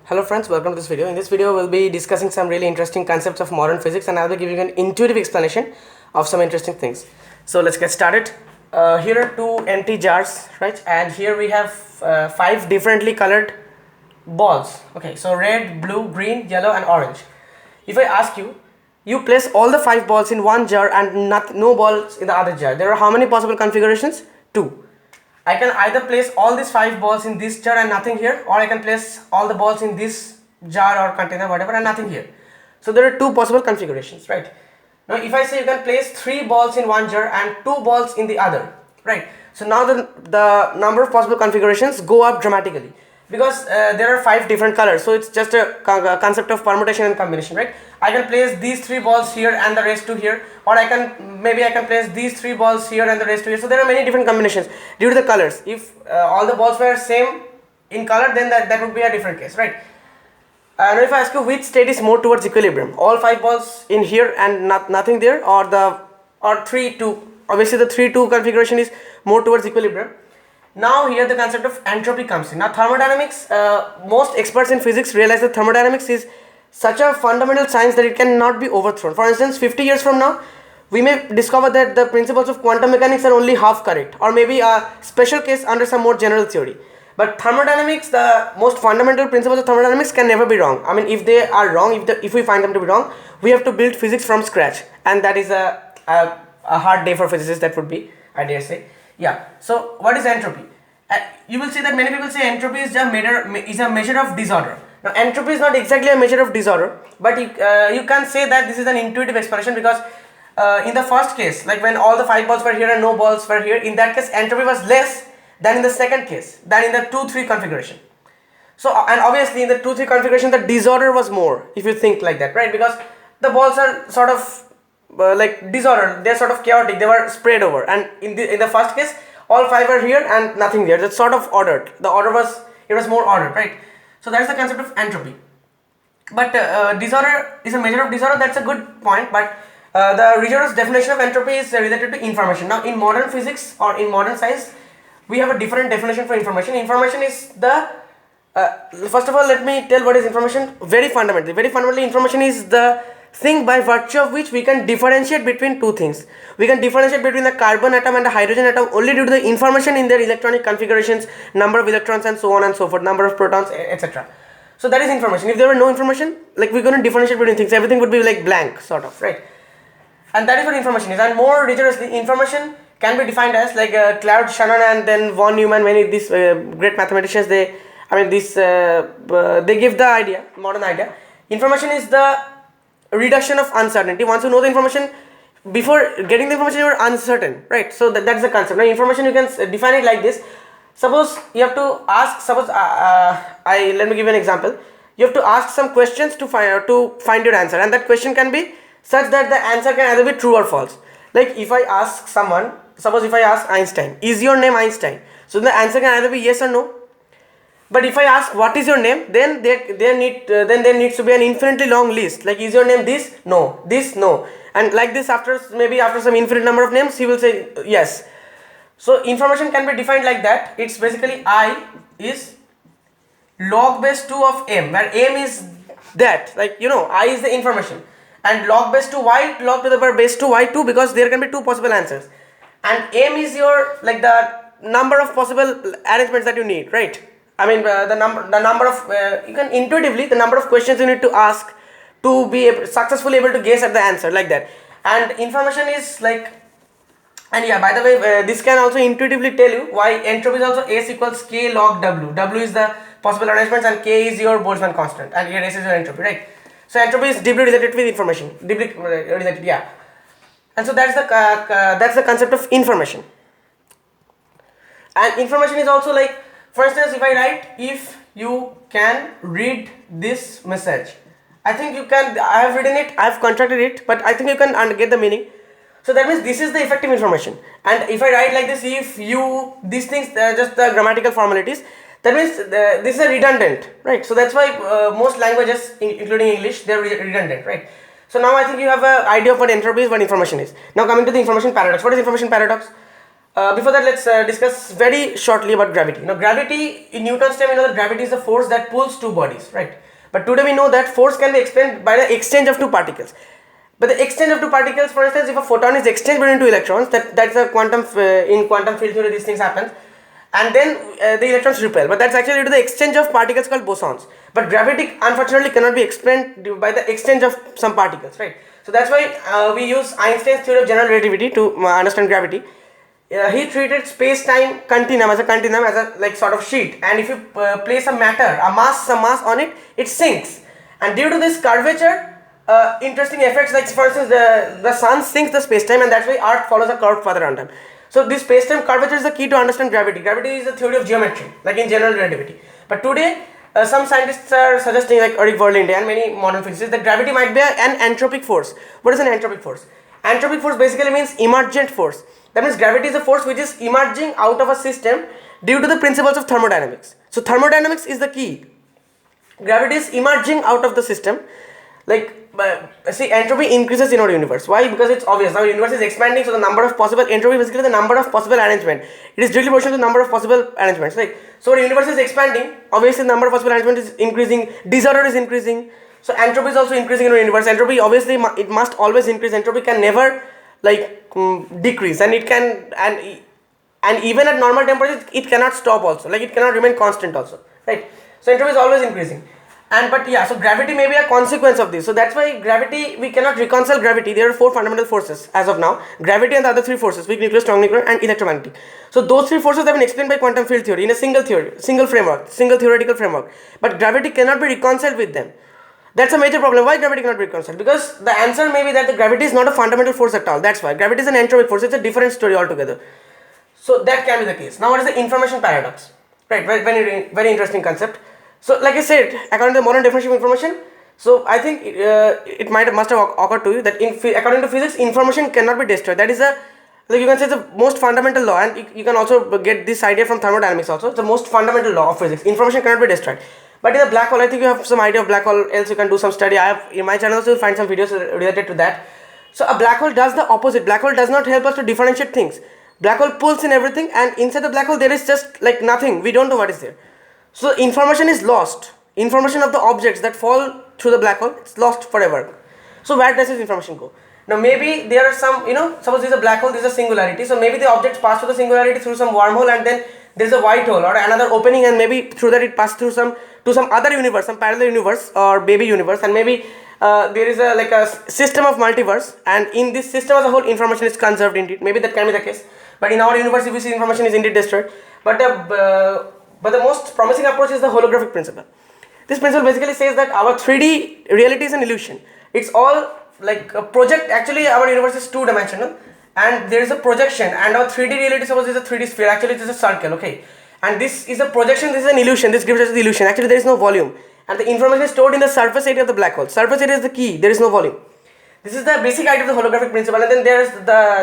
Hello friends, welcome to this video. In this video we'll be discussing some really interesting concepts of modern physics, and I'll be giving an intuitive explanation of some interesting things. So let's get started. Here are two empty jars, right? And here we have 5 differently colored balls. Okay, so red, blue, green, yellow and orange. If I ask you, you place all the 5 balls in one jar and no balls in the other jar. There are how many possible configurations? 2. I can either place all these 5 balls in this jar and nothing here, or I can place all the balls in this jar or container, whatever, and nothing here. So there are 2 possible configurations, right? Now if I say you can place 3 balls in one jar and 2 balls in the other, right? So now the number of possible configurations go up dramatically, because there are 5 different colors, so it's just a concept of permutation and combination, right? I can place these 3 balls here and the rest to here, or I can place these 3 balls here and the rest to here. So there are many different combinations due to the colors. If all the balls were same in color, then that would be a different case, right? Now if I ask you which state is more towards equilibrium, all 5 balls in here and nothing there, or 3-2, obviously the 3-2 configuration is more towards equilibrium. Now here the concept of entropy comes in. Now thermodynamics, most experts in physics realize that thermodynamics is such a fundamental science that it cannot be overthrown. For instance, 50 years from now, we may discover that the principles of quantum mechanics are only half correct, or maybe a special case under some more general theory. But thermodynamics, the most fundamental principles of thermodynamics can never be wrong. I mean, if they are wrong, if we find them to be wrong, we have to build physics from scratch, and that is a hard day for physicists, that would be, I dare say. Yeah. So what is entropy? You will see that many people say entropy is a measure of disorder. Now entropy is not exactly a measure of disorder, but you can say that this is an intuitive expression, because in the first case, like when all the 5 balls were here and no balls were here, in that case entropy was less than in the second case, than in the 2-3 configuration. So and obviously in the 2-3 configuration the disorder was more, if you think like that, right? Because the balls are sort of like disordered, they're sort of chaotic, they were spread over, and in the first case all 5 are here and nothing there. That's sort of ordered. The order was more ordered, right? So that's the concept of entropy. But disorder is a measure of disorder. That's a good point. But the rigorous definition of entropy is related to information. Now in modern physics or in modern science, we have a different definition for information. Information is the first of all, let me tell what is information very fundamentally. Very fundamentally, information is the thing by virtue of which we can differentiate between 2 things. We can differentiate between the carbon atom and the hydrogen atom only due to the information in their electronic configurations, number of electrons and so on and so forth, number of protons, etc. So that is information. If there were no information, like we're going to differentiate between things, everything would be like blank sort of, right? And that is what information is. And more rigorously, information can be defined as like Claude Shannon and then von Neumann, many these great mathematicians, they give the idea, modern idea. Information is the reduction of uncertainty. Once you know the information, before getting the information you are uncertain, right? So that's the concept. Now information, you can define it like this. Suppose you have to ask, let me give you an example. You have to ask some questions to find your answer, and that question can be such that the answer can either be true or false. Like if I ask someone, suppose if I ask Einstein, is your name Einstein? So the answer can either be yes or no. But if I ask what is your name, then there needs to be an infinitely long list. Like, is your name this? No. This? No. And like this, after some infinite number of names, he will say yes. So information can be defined like that. It's basically I is log base 2 of m, where m is that, like, I is the information, and log base 2 y, log to the power base 2 y2, because there can be 2 possible answers, and m is your, like, the number of possible arrangements that you need, right? I mean the number of you can intuitively, the number of questions you need to ask to be successfully able to guess at the answer, like that. And information is like, and yeah, by the way, this can also intuitively tell you why entropy is also S equals k log w. W is the possible arrangements and k is your Boltzmann constant, and here S is your entropy, right? So entropy is deeply related with information, deeply related, yeah. And so that's the concept of information. And information is also like, for instance, if I write, if you can read this message, I think you can, I have written it, I have constructed it, but I think you can get the meaning. So that means this is the effective information. And if I write like this, if you, these things, just the grammatical formalities, that means this is a redundant, right? So that's why most languages, including English, they are redundant, right? So now I think you have an idea of what entropy is, what information is. Now coming to the information paradox. What is information paradox? before that, let's discuss very shortly about gravity. Now, gravity, in Newton's time, we know that gravity is the force that pulls two bodies, right? But today we know that force can be explained by the exchange of two particles. But the exchange of two particles, for instance, if a photon is exchanged between two electrons, that's a quantum, in quantum field theory, these things happen. And then the electrons repel. But that's actually due to the exchange of particles called bosons. But gravity, unfortunately, cannot be explained by the exchange of some particles, right? So that's why we use Einstein's theory of general relativity to understand gravity. He treated space-time continuum as a like sort of sheet, and if you place a matter, some mass on it, it sinks. And due to this curvature, interesting effects, like for instance, the sun sinks the space-time, and that's why Earth follows a curve further on time. So this space-time curvature is the key to understand gravity. Gravity is a theory of geometry, like in general relativity. But today, some scientists are suggesting, like Eric Verlinde and many modern physicists, that gravity might be an entropic force. What is an entropic force? Entropic force basically means emergent force. That means gravity is a force which is emerging out of a system due to the principles of thermodynamics. So thermodynamics is the key. Gravity is emerging out of the system. Like, see, entropy increases in our universe. Why? Because it's obvious. Our universe is expanding, so the number of possible entropy, basically the number of possible arrangement. It is directly proportional to the number of possible arrangements. Like, so our universe is expanding. Obviously, the number of possible arrangements is increasing. Disorder is increasing. So entropy is also increasing in our universe. Entropy, obviously, it must always increase. Entropy can never decrease, and it can, and even at normal temperatures, it cannot stop also. Like, it cannot remain constant also, right? So entropy is always increasing. But yeah, so gravity may be a consequence of this. So that's why gravity, we cannot reconcile gravity. There are four fundamental forces as of now: gravity and the other three forces, weak nuclear, strong nuclear, and electromagnetic. So those three forces have been explained by quantum field theory in a single theory, single framework, single theoretical framework. But gravity cannot be reconciled with them. That's a major problem. Why gravity cannot be reconciled? Because the answer may be that the gravity is not a fundamental force at all. That's why gravity is an entropic force. It's a different story altogether. So that can be the case. Now, what is the information paradox? Right, very interesting concept. So, like I said, according to the modern definition of information, so I think it must have occurred to you that according to physics, information cannot be destroyed. That is like you can say, the most fundamental law, and you can also get this idea from thermodynamics also. It's the most fundamental law of physics. Information cannot be destroyed. But in the black hole, I think you have some idea of black hole, else you can do some study. I have in my channel also, you'll find some videos related to that. So a black hole does the opposite. Black hole does not help us to differentiate things. Black hole pulls in everything, and inside the black hole there is just like nothing. We don't know what is there. So information is lost. Information of the objects that fall through the black hole, it's lost forever. So where does this information go? Now maybe there are some, suppose there is a black hole, there is a singularity. So maybe the objects pass through the singularity through some wormhole, and then there is a white hole or another opening, and maybe through that it passes through some other universe, some parallel universe or baby universe, and maybe there is a system of multiverse, and in this system as a whole, information is conserved indeed. Maybe that can be the case. But in our universe, if we see, information is indeed destroyed. But the most promising approach is the holographic principle. This principle basically says that our 3D reality is an illusion. It's all like a project. Actually, our universe is two-dimensional, and there is a projection, and our 3D reality, suppose, is a 3D sphere. Actually, it is a circle, okay? And this is a projection, this is an illusion, this gives us the illusion. Actually, there is no volume, and the information is stored in the surface area of the black hole. Surface area is the key, there is no volume. This is the basic idea of the holographic principle, and then there is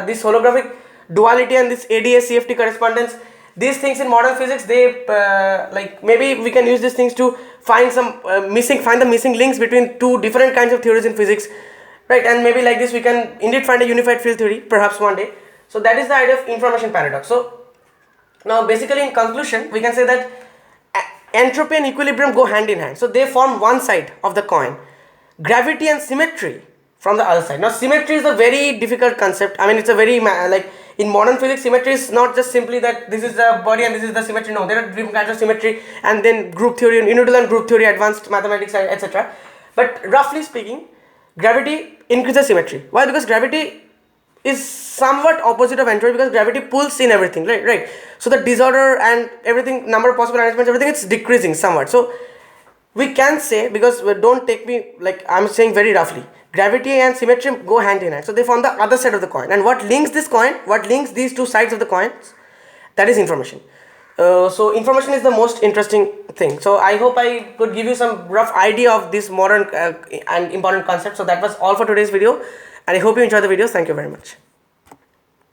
this holographic duality and this ADS CFT correspondence. These things in modern physics, they maybe we can use these things to find the missing links between two different kinds of theories in physics, right? And maybe like this we can indeed find a unified field theory, perhaps one day. So that is the idea of information paradox. So now basically in conclusion, we can say that entropy and equilibrium go hand in hand. So they form one side of the coin. Gravity and symmetry from the other side. Now symmetry is a very difficult concept. I mean, it's a very in modern physics, symmetry is not just simply that this is the body and this is the symmetry. No, there are different kinds of symmetry, and then group theory, individual and group theory, advanced mathematics, etc. But roughly speaking, gravity increases symmetry. Why? Because gravity is somewhat opposite of entropy, because gravity pulls in everything, right? So the disorder and everything, number of possible arrangements, everything, it's decreasing somewhat. So we can say, because don't take me, like I'm saying very roughly, gravity and symmetry go hand in hand. So they form the other side of the coin. And what links this coin, what links these two sides of the coins, that is information. So information is the most interesting thing. So I hope I could give you some rough idea of this modern and important concept. So that was all for today's video, and I hope you enjoyed the video. Thank you very much.